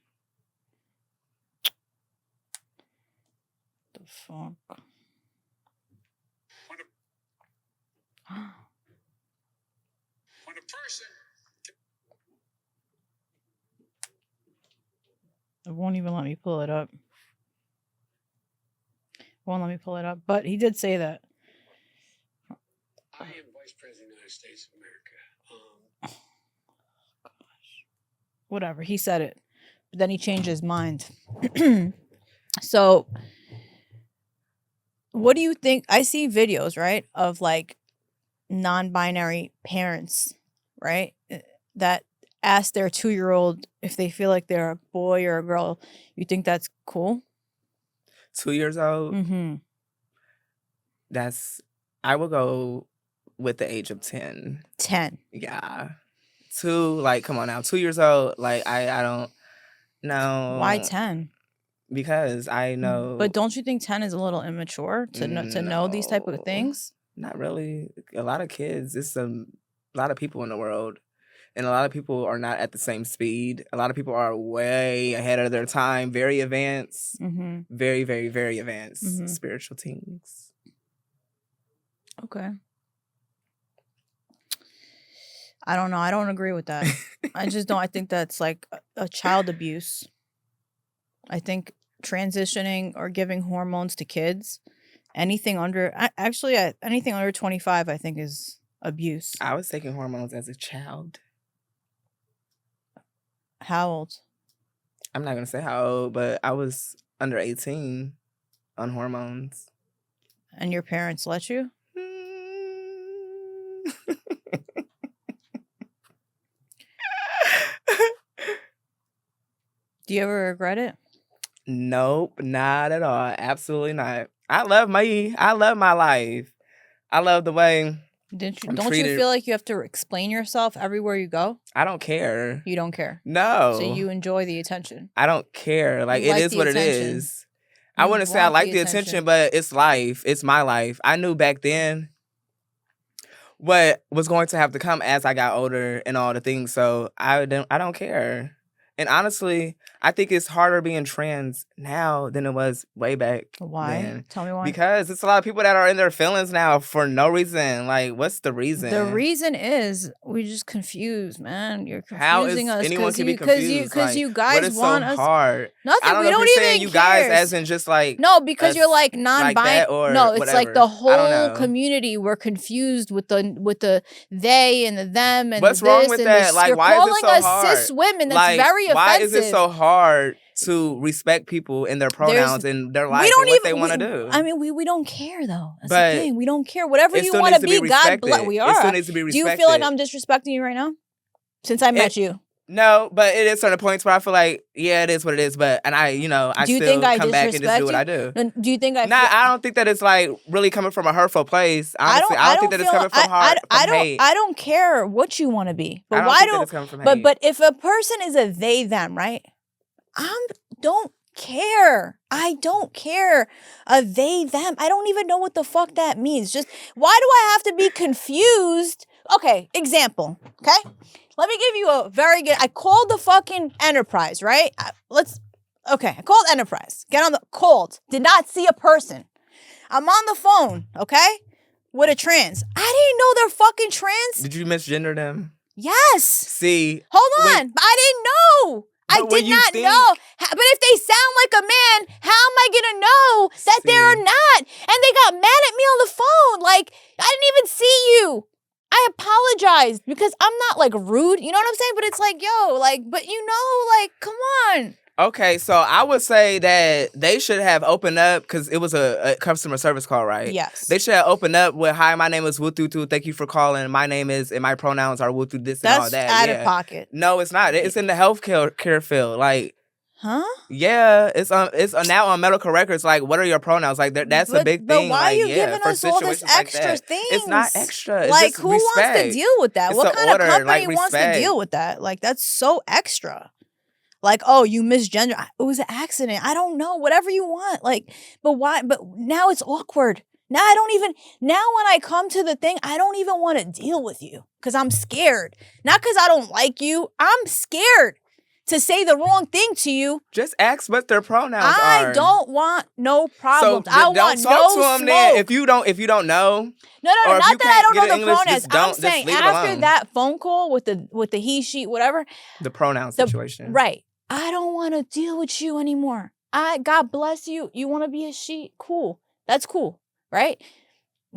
The fuck? When a person... It won't even let me pull it up. Won't let me pull it up. But he did say that. I am Vice President of the United States of America. Gosh. Whatever. He said it. But then he changed his mind. So, what do you think? I see videos, right, of like non-binary parents, right, that ask their 2-year-old if they feel like they're a boy or a girl. You think that's cool? 2 years old? Mm-hmm. I would go with the age of 10. 10. Yeah. 2, like, come on now. 2 years old, like, I don't know. Why 10? Because I know. But don't you think 10 is a little immature to know these type of things? Not really. A lot of kids. It's a lot of people in the world. And a lot of people are not at the same speed. A lot of people are way ahead of their time. Very advanced. Mm-hmm. Very, very, very advanced spiritual teens. Okay. I don't know. I don't agree with that. I just don't. I think that's like a child abuse. I think transitioning or giving hormones to kids, anything under 25, I think is abuse. I was taking hormones as a child. How old? I'm not going to say how old, but I was under 18 on hormones. And your parents let you? Do you ever regret it? Nope, not at all. Absolutely not. I love my life. I love the way Don't you feel like you have to explain yourself everywhere you go? I don't care. You don't care? No. So you enjoy the attention? I don't care. Like, it is what it is. I wouldn't say I like the attention, but it's life. It's my life. I knew back then what was going to have to come as I got older and all the things. So I don't care. And honestly, I think it's harder being trans now than it was way back. Why? then. Tell me why. Because it's a lot of people that are in their feelings now for no reason. Like, what's the reason? The reason is we're just confused, man. You're confusing How is us. anyone can be confused? Because you guys want us. Hard? Nothing. I don't we know don't if you're even saying you guys as in just like no, because you're like non-binary. Like no, it's whatever. like the whole community. We're confused with the they and the them and what's the wrong this with and that? this. Like, you're why calling is it so us hard? cis women. That's like, very offensive. Why is it so hard to respect people in their pronouns and their life and what they want to do? I mean, we don't care though. That's the thing. We don't care. Whatever you want to be, God bless. We are. It still needs to be respected. Do you feel like I'm disrespecting you right now? Since I met you. No, but it is certain points where I feel like, yeah, it is what it is. But I still come back and just do what I do. Do you think I? I don't think that it's like really coming from a hurtful place. Honestly, I don't think that it's coming from hate. I don't care what you want to be, but why don't? It's coming from hate. But if a person is a they them, right? Don't care. I don't care. A they them. I don't even know what the fuck that means. Just why do I have to be confused? Okay, example. Okay. Let me give you a very good. I called the fucking Enterprise, right? I called Enterprise. Did not see a person. I'm on the phone, okay? With a trans. I didn't know they're fucking trans. Did you misgender them? Yes. See. Hold on. I didn't know. I did not know. But if they sound like a man, how am I going to know that they're not? And they got mad at me on the phone. Like, I didn't even see you. I apologized because I'm not like rude. You know what I'm saying? But it's like, yo, like, but come on. Okay, so I would say that they should have opened up because it was a customer service call, right? Yes. They should have opened up with, "Hi, my name is Wututu. Thank you for calling. My name is, and my pronouns are Wutu this and all that." That's out of pocket. No, it's not. It's in the healthcare field. Like, huh? Yeah, it's now on medical records. Like, what are your pronouns? Like, that's a big thing. But why like, are you giving us all this extra things? It's not extra. It's like, just who respect. wants to deal with that? It's what kind order, of company like, wants to deal with that? Like, that's so extra. Like, oh, you misgender. It was an accident. I don't know. Whatever you want. Like, but why? But now it's awkward. Now when I come to the thing, I don't even want to deal with you because I'm scared. Not because I don't like you. I'm scared. to say the wrong thing to you. Just ask what their pronouns are. I don't want no problems. So I want don't talk no to them smoke. then. If you don't know. No, or if not you that I don't can't know get the English, pronouns. just I'm saying leave it after alone. that phone call with the he, she, whatever. The pronoun situation. Right. I don't want to deal with you anymore. God bless you. You want to be a she? Cool. That's cool. Right?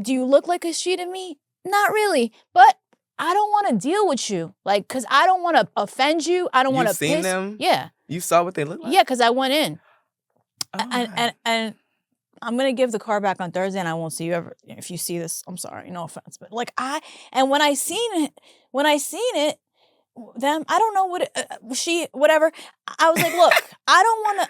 Do you look like a she to me? Not really. But I don't want to deal with you. Like, because I don't want to offend you. I don't want to piss. You seen them? Yeah. You saw what they look like? Yeah, because I went in. Oh. And I'm going to give the car back on Thursday and I won't see you ever. If you see this, I'm sorry. No offense. But like when I seen it, them, I don't know whatever. I was like, look, I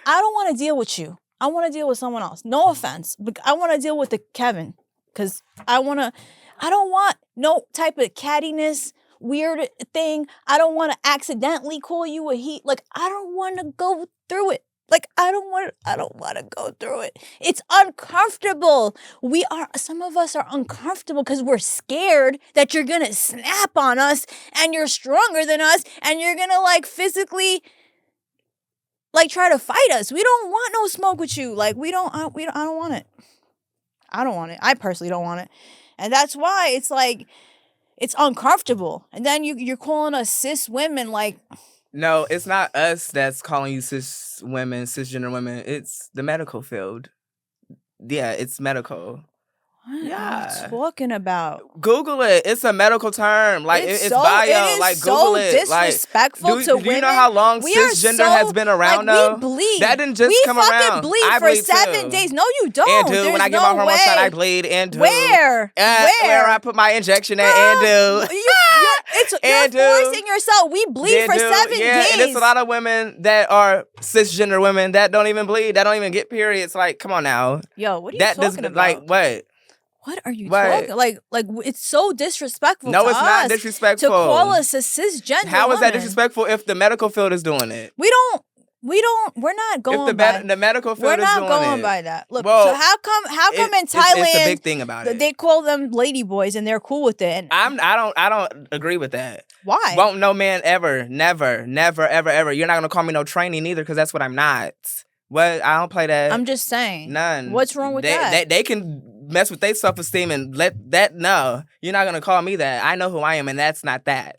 don't want to deal with you. I want to deal with someone else. No offense. But I want to deal with the Kevin. Because I don't want no type of cattiness, weird thing. I don't want to accidentally call you a he. Like, I don't want to go through it. Like, I don't want to go through it. It's uncomfortable. Some of us are uncomfortable because we're scared that you're going to snap on us and you're stronger than us and you're going to like physically like try to fight us. We don't want no smoke with you. Like, I don't want it. I don't want it. I personally don't want it. And that's why it's like, it's uncomfortable. And then you're calling us cis women like... No, it's not us that's calling you cis women, cisgender women. It's the medical field. Yeah, it's medical. What are you talking about? Google it. It's a medical term. Like it's so, bio. It is like so Google it. Disrespectful like, to do women. you know how long cisgender has been around? Like, we bleed. That didn't just come around. We fucking bleed for 7 days. No, you don't. And dude, when I get my hormone shot, I bleed. And dude, where I put my injection in. And dude, you're forcing yourself. We bleed for 7 days. And there's a lot of women that are cisgender women that don't even bleed. That don't even get periods. Like, come on now. Yo, what are you talking about? Like what? What are you talking? Like it's so disrespectful. No, to it's us not disrespectful. to call us a cisgender. How is woman. that disrespectful if the medical field is doing it? We're not going if by the medical field we're is not doing going it. by that. Look, well, so how come in Thailand it's a big thing about it. They call them lady boys and they're cool with it. And I don't agree with that. Why? Won't no man ever, never, ever. You're not gonna call me no trainee neither, because that's what I'm not. What? I don't play that. I'm just saying. None. What's wrong with that? They can mess with their self-esteem and let that. No, you're not gonna call me that. I know who I am, and that's not that.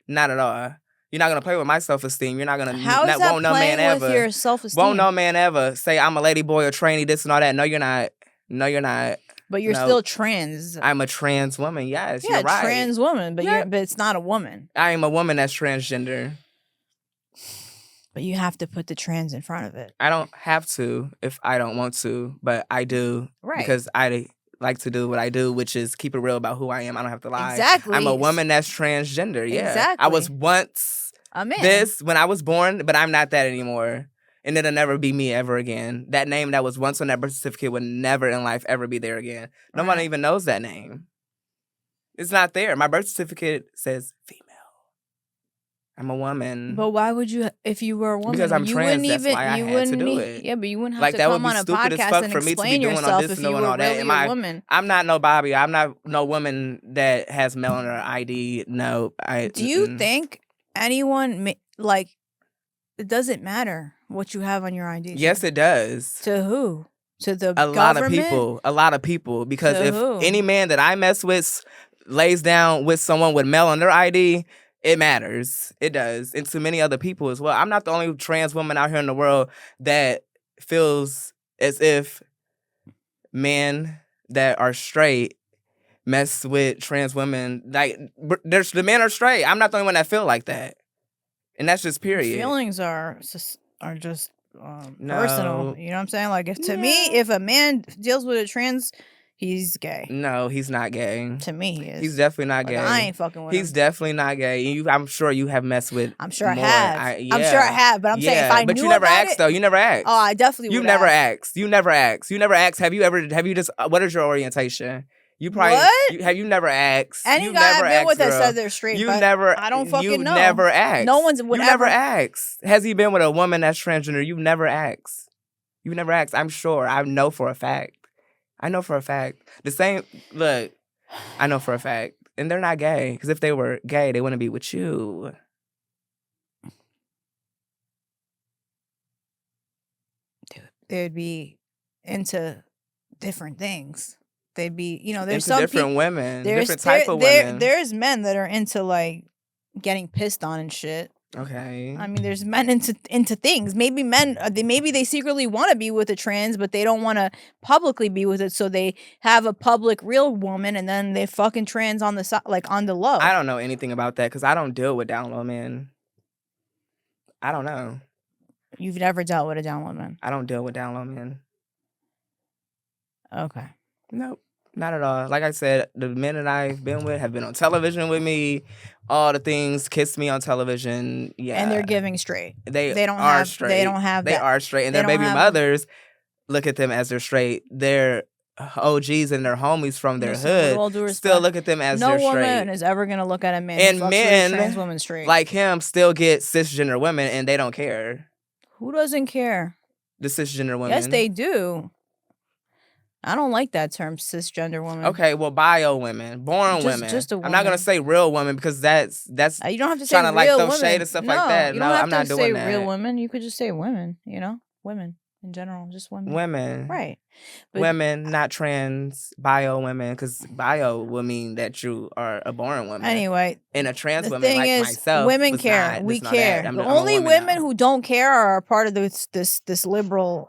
Not at all. You're not gonna play with my self-esteem. You're not gonna. How is that won't no playing man with ever, your self-esteem? Won't no man ever say I'm a lady boy or trainee, this and all that. No, you're not. No, you're not. But you're still trans. I'm a trans woman. Yes, yeah, you're right. Trans woman, but but it's not a woman. I am a woman that's transgender. But you have to put the trans in front of it. I don't have to if I don't want to, but I do. Right. Because I like to do what I do, which is keep it real about who I am. I don't have to lie. Exactly. I'm a woman that's transgender. Yeah. Exactly. I was once a man. This when I was born, but I'm not that anymore. And it'll never be me ever again. That name that was once on that birth certificate would never in life ever be there again. Nobody even knows that name. It's not there. My birth certificate says female. I'm a woman. But why would you, if you were a woman? Because I'm you trans, wouldn't that's even, why I you had wouldn't to do it. Yeah, but you wouldn't have like, to that come would be on a stupid as podcast fuck and for me to be explain doing all yourself this if and you doing were all that. really a woman. I'm not no Bobby. I'm not no woman that has melanin or ID. No. Do you think anyone, like, it doesn't matter what you have on your ID? Yes, it does. To who? To the government? A lot of people. Because if any man that I mess with lays down with someone with male on their ID, it matters. It does. And to many other people as well. I'm not the only trans woman out here in the world that feels as if men that are straight mess with trans women. Like, the men are straight. I'm not the only one that feel like that. And that's just period. Feelings are just personal. You know what I'm saying? Like, to me, if a man deals with a trans, he's gay. No, he's not gay. To me, he is. He's definitely not gay. I ain't fucking with him. He's definitely not gay. I'm sure you have messed with. I'm sure more. I have. I'm sure I have. But I'm saying if I knew but you never about asked though. You never asked. Oh, I definitely. You never asked. You never asked. You never asked. Have you just? What is your orientation? You probably have you never asked. Any guy I've been with that said they're straight. You never. I don't fucking know. You never asked. No one's. You never asked. Has he been with a woman that's transgender? You never asked. You never asked. I'm sure. I know for a fact. I know for a fact. The same. Look, I know for a fact, and they're not gay. Because if they were gay, they wouldn't be with you. they'd be into different things. They'd be, you know, there's into some different people, women, different type of women. There's men that are into like getting pissed on and shit. Okay. I mean, there's men into things. Maybe men, maybe they secretly want to be with a trans, but they don't want to publicly be with it. So they have a public real woman, and then they fucking trans on the side, like on the low. I don't know anything about that because I don't deal with down low men. I don't know. You've never dealt with a down low man? I don't deal with down low men. Okay. Nope. Not at all. Like I said, the men that I've been with have been on television with me. All the things, kiss me on television. Yeah. And they're giving straight. They don't are have straight. They don't have They that. are straight. And They their don't baby have- mothers look at them as they're straight. They're OGs and their homies from their Listen, with hood all due respect, still look at them as no they're woman straight. is ever going to look at a man And who fucks with men, a trans woman straight. like him, still get cisgender women and they don't care. Who doesn't care? The cisgender women. Yes, they do. I don't like that term, cisgender woman. Okay, well, bio women, born women. Just a I'm not gonna woman. say real women because that's You don't have to say trying to like real throw women. shade and stuff no, like that. You No, don't have I'm to not say doing that. real women. You could just say women. You know, women in general, just women. Women, Right? But women, not trans. Bio women, because bio will mean that you are a born woman. anyway, and a trans the woman thing like is, myself, women was care. not- We was not care. that. The I'm a only woman women now. who don't care are a part of this liberal,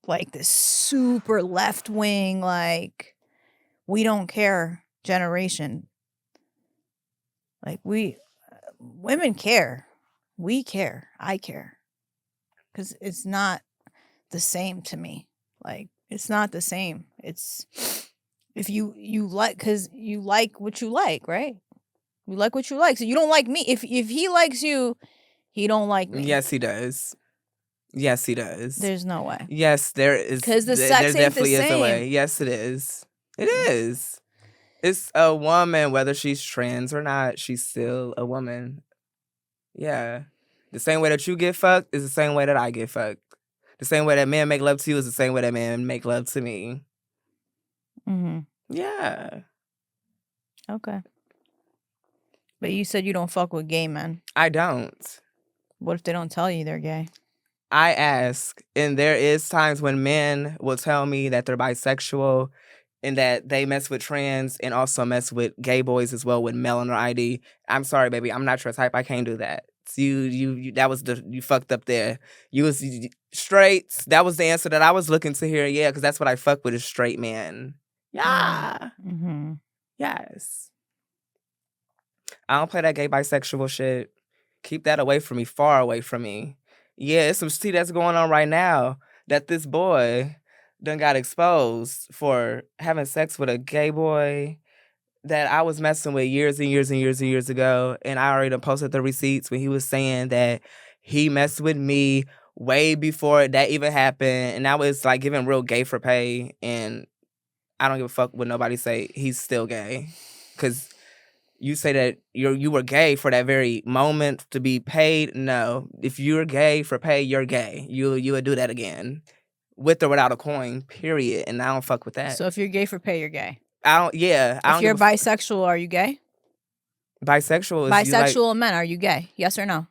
like this super left wing, like we don't care generation. Like women care. We care. I care. Because it's not the same to me. Like, it's not the same. It's if you like, because you like what you like, right? You like what you like. So you don't like me. If he likes you, he don't like me. Yes, he does. Yes, he does. There's no way. Yes, there is. 'Cause the there sex ain't the definitely is a same. way. Yes, it is. It is. It's a woman, whether she's trans or not, she's still a woman. Yeah. The same way that you get fucked is the same way that I get fucked. The same way that men make love to you is the same way that men make love to me. Mm-hmm. Yeah. Okay. But you said you don't fuck with gay men. I don't. What if they don't tell you they're gay? I ask, and there is times when men will tell me that they're bisexual and that they mess with trans and also mess with gay boys as well with male on their ID. I'm sorry, baby, I'm not your type. I can't do that. So you that was you fucked up there. You was straight. That was the answer that I was looking to hear. Yeah, because that's what I fuck with is straight men. Yeah. Mm-hmm. Yes. I don't play that gay bisexual shit. Keep that away from me, far away from me. Yeah, it's some tea that's going on right now that this boy done got exposed for having sex with a gay boy that I was messing with years and years and years and years ago. And I already done posted the receipts when he was saying that he messed with me way before that even happened. And now it's like giving real gay for pay. And I don't give a fuck what nobody say. He's still gay. Because you say that you were gay for that very moment to be paid. No. If you're gay for pay, you're gay. You would do that again. With or without a coin, period. And I don't fuck with that. So if you're gay for pay, you're gay. I don't, yeah. I If don't you're give a bisexual, are you gay? bisexual is Bisexual men, are you gay? Yes or no?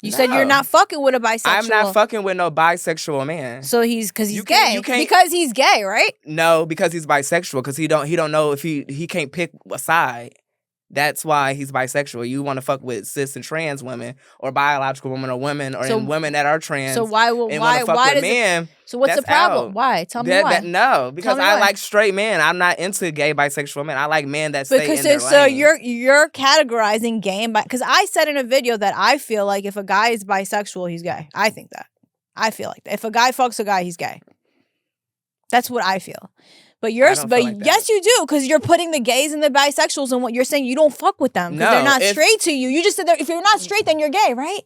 You said you're No. not fucking with a bisexual. I'm not fucking with no bisexual man. So because he's You gay. can't- you can't- Because he's gay, right? No, because he's bisexual. Because he don't know if he can't pick a side. That's why he's bisexual. You want to fuck with cis and trans women or biological women or women or So- women that are trans. So why and wanna fuck why with does it, men. so what's the that's problem? out. Why? Tell me why. No, because me I why. like straight men. I'm not into gay bisexual men. I like men that stay Because in their so lane. you're categorizing gay and because I said in a video that I feel like if a guy is bisexual, he's gay. I think that. I feel like that. If a guy fucks a guy, he's gay. That's what I feel. But I don't feel like that. yes, you do, because you're putting the gays and the bisexuals and what you're saying you don't fuck with them because No, they're not if- straight to you. You just said that if you're not straight, then you're gay, right?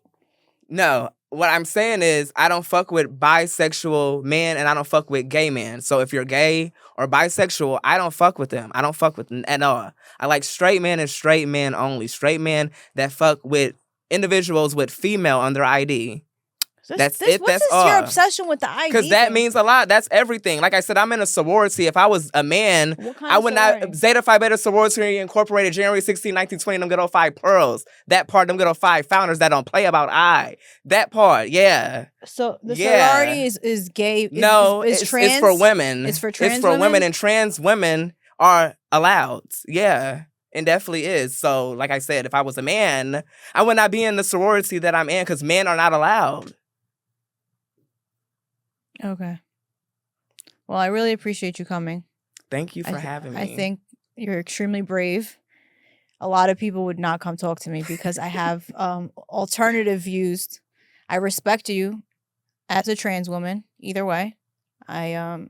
No, what I'm saying is I don't fuck with bisexual men and I don't fuck with gay men. So if you're gay or bisexual, I don't fuck with them. I don't fuck with them at all. I like straight men and straight men only. Straight men that fuck with individuals with female on their ID. That's this, it. what's That's this, all. your obsession with the ID? Because that thing? means a lot. That's everything. Like I said, I'm in a sorority. If I was a man, What kind I of would sorority? not. Zeta Phi Beta Sorority Incorporated, January 16, 1920, them good old 5 pearls. That part, them good old 5 founders that don't play about I. That part, yeah. So the sorority is gay. No, is it's trans. for women. It's for trans It's for women, women? and trans women are allowed. Yeah. It definitely is. So, like I said, if I was a man, I would not be in the sorority that I'm in because men are not allowed. Okay. Well, I really appreciate you coming. Thank you for having me. I think you're extremely brave. A lot of people would not come talk to me because I have alternative views. I respect you as a trans woman. Either way, I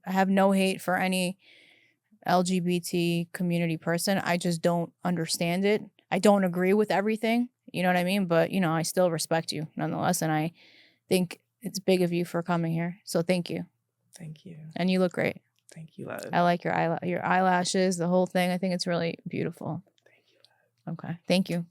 have no hate for any LGBT community person. I just don't understand it. I don't agree with everything. You know what I mean? But, you know, I still respect you nonetheless. And I think it's big of you for coming here. So thank you. Thank you. And you look great. Thank you, love. I like your eyelashes, the whole thing. I think it's really beautiful. Thank you, love. Okay. Thank you.